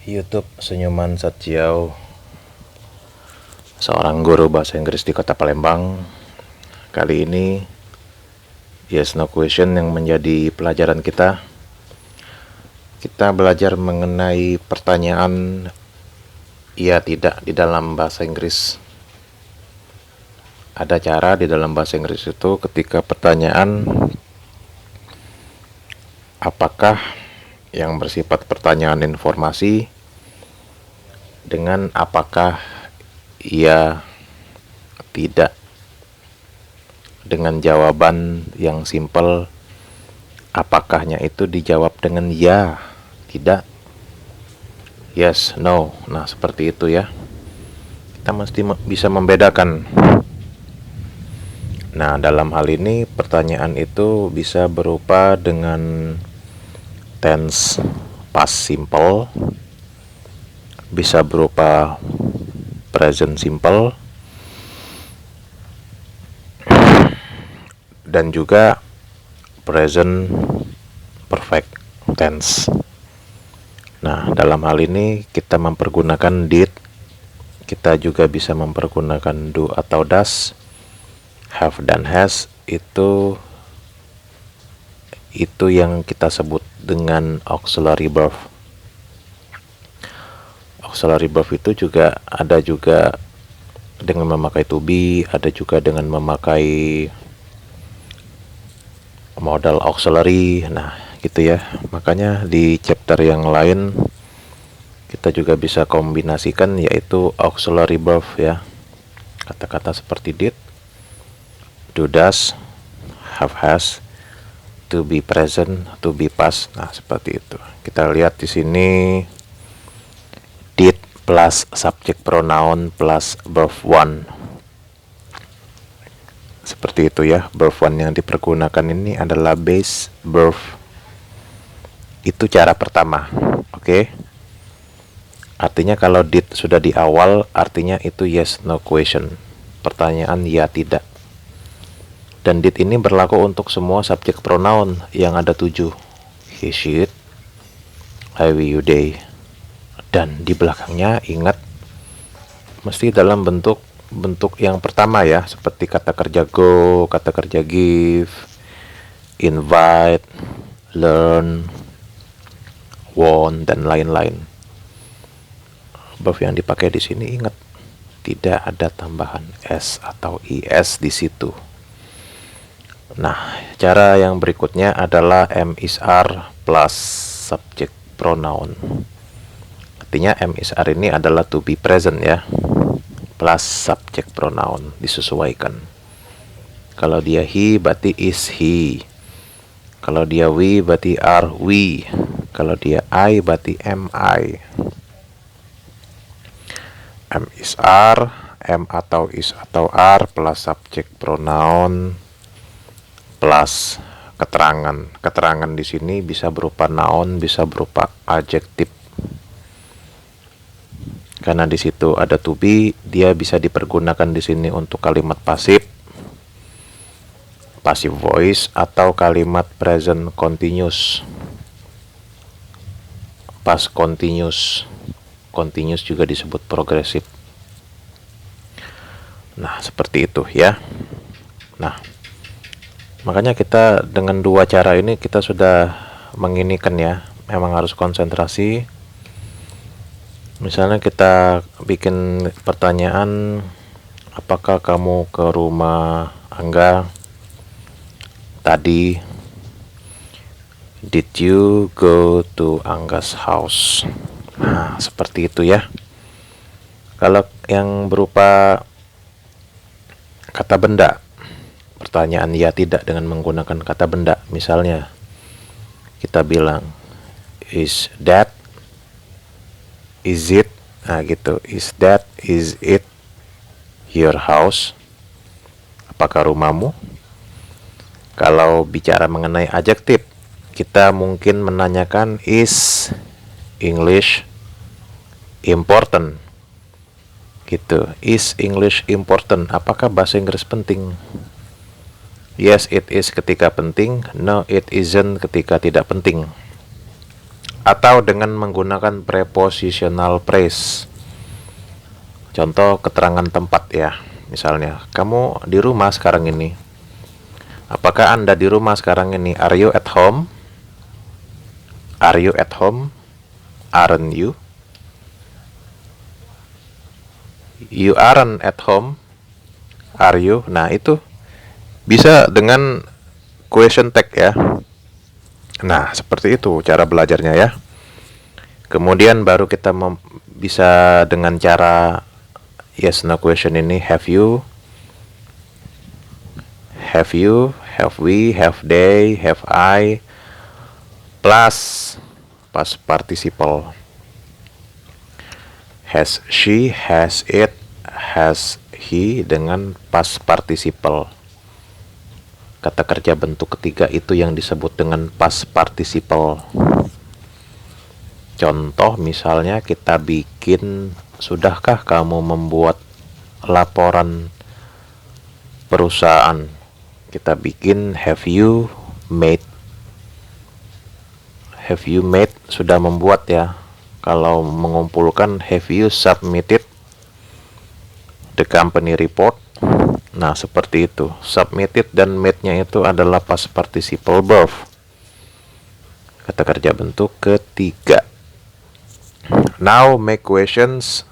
YouTube Senyuman Satjiao, seorang guru bahasa Inggris di kota Palembang. Kali ini Yes No Question yang menjadi pelajaran kita. Kita belajar mengenai pertanyaan iya tidak di dalam bahasa Inggris. Ada cara di dalam bahasa Inggris itu ketika pertanyaan apakah yang bersifat pertanyaan informasi dengan apakah iya tidak, dengan jawaban yang simpel apakahnya itu dijawab dengan ya, tidak, yes, no. Nah seperti itu ya, kita mesti bisa membedakan. Nah dalam hal ini pertanyaan itu bisa berupa dengan tense past simple, bisa berupa present simple, dan juga present perfect tense. Nah dalam hal ini kita mempergunakan did, kita juga bisa mempergunakan do atau does, have dan has. Itu yang kita sebut dengan auxiliary verb. Auxiliary verb itu juga ada juga dengan memakai to be, ada juga dengan memakai modal auxiliary. Nah gitu ya, makanya di chapter yang lain kita juga bisa kombinasikan, yaitu auxiliary verb ya, kata-kata seperti did, do, does, have, has, to be present, to be past. Nah seperti itu. Kita lihat di sini did plus subject pronoun plus verb one. Seperti itu ya. Verb one yang dipergunakan ini adalah base verb. Itu cara pertama. Oke. Artinya kalau did sudah di awal, artinya itu yes no question, pertanyaan ya tidak. Dan did ini berlaku untuk semua subjek pronoun yang ada 7. He, she, it, I, we, you, they. Dan di belakangnya ingat mesti dalam bentuk yang pertama ya, seperti kata kerja go, kata kerja give, invite, learn, want, dan lain-lain. Verb yang dipakai di sini ingat tidak ada tambahan s atau is di situ. Nah, cara yang berikutnya adalah am is are plus subject pronoun. Artinya am is are ini adalah to be present ya, plus subject pronoun, disesuaikan. Kalau dia he berarti is he, kalau dia we berarti are we, kalau dia I berarti am I. Am is are, am atau is atau are plus subject pronoun plus keterangan. Keterangan di sini bisa berupa noun, bisa berupa adjektif. Karena di situ ada to be, dia bisa dipergunakan di sini untuk kalimat pasif, passive voice, atau kalimat present continuous, past continuous. Continuous juga disebut progresif. Nah, seperti itu ya. Nah, makanya kita dengan dua cara ini kita sudah menginikan ya, memang harus konsentrasi. Misalnya kita bikin pertanyaan, apakah kamu ke rumah Angga tadi? Did you go to Angga's house? Nah seperti itu ya. Kalau yang berupa kata benda, pertanyaan ya tidak dengan menggunakan kata benda, misalnya kita bilang is that, is it, nah gitu, is that, is it your house, apakah rumahmu. Kalau bicara mengenai adjektif, kita mungkin menanyakan is English important gitu, is English important, apakah bahasa Inggris penting. Yes it is ketika penting, no it isn't ketika tidak penting. atau dengan menggunakan prepositional phrase. Contoh keterangan tempat ya. Misalnya, kamu di rumah sekarang ini. Apakah Anda di rumah sekarang ini? Are you at home? Are you at home? Aren't you? You aren't at home. Are you? Nah, itu bisa dengan question tag ya. Nah, seperti itu cara belajarnya ya. Kemudian baru kita bisa dengan cara yes no question ini. Have you, have we, have they, have I, plus past participle. Has she, has it, has he dengan past participle. Kata kerja bentuk ketiga itu yang disebut dengan past participle. Contoh misalnya kita bikin, sudahkah kamu membuat laporan perusahaan? Kita bikin have you made. Have you made sudah membuat ya. Kalau mengumpulkan have you submitted the company report. Nah, seperti itu. Submitted dan made-nya itu adalah past participle verb. Kata kerja bentuk ketiga. Now make questions.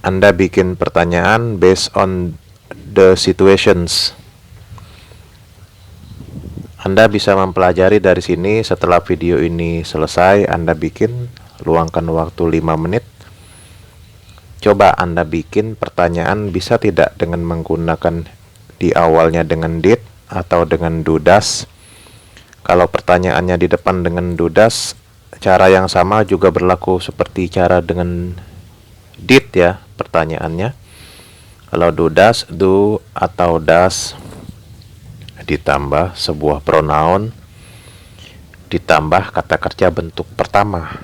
Anda bikin pertanyaan based on the situations. Anda bisa mempelajari dari sini. Setelah video ini selesai, Anda bikin, luangkan waktu 5 menit. Coba Anda bikin pertanyaan, bisa tidak dengan menggunakan di awalnya dengan did atau dengan do does. Kalau pertanyaannya di depan dengan do does, cara yang sama juga berlaku seperti cara dengan did ya pertanyaannya. Kalau do does, do atau does ditambah sebuah pronoun ditambah kata kerja bentuk pertama.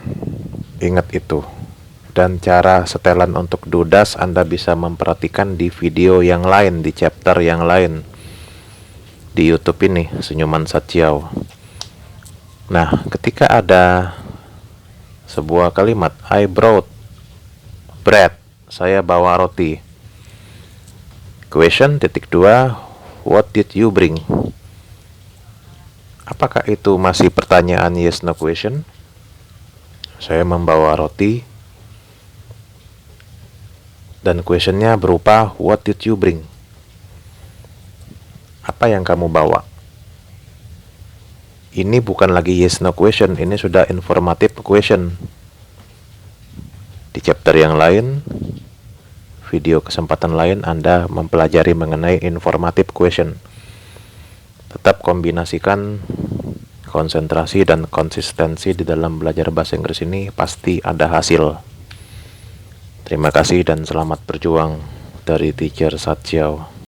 Ingat itu. Dan cara setelan untuk do does Anda bisa memperhatikan di video yang lain, di chapter yang lain di YouTube ini, Senyuman Satyau. Nah, ketika ada sebuah kalimat I brought bread, saya bawa roti. Question titik 2, what did you bring? Apakah itu masih pertanyaan yes no question? Saya membawa roti. Dan questionnya berupa what did you bring? Apa yang kamu bawa? Ini bukan lagi yes no question, ini sudah informative question. Di chapter yang lain, video kesempatan lain, Anda mempelajari mengenai informative question. Tetap kombinasikan konsentrasi dan konsistensi di dalam belajar bahasa Inggris ini, pasti ada hasil. Terima kasih dan selamat berjuang dari Teacher Satyau.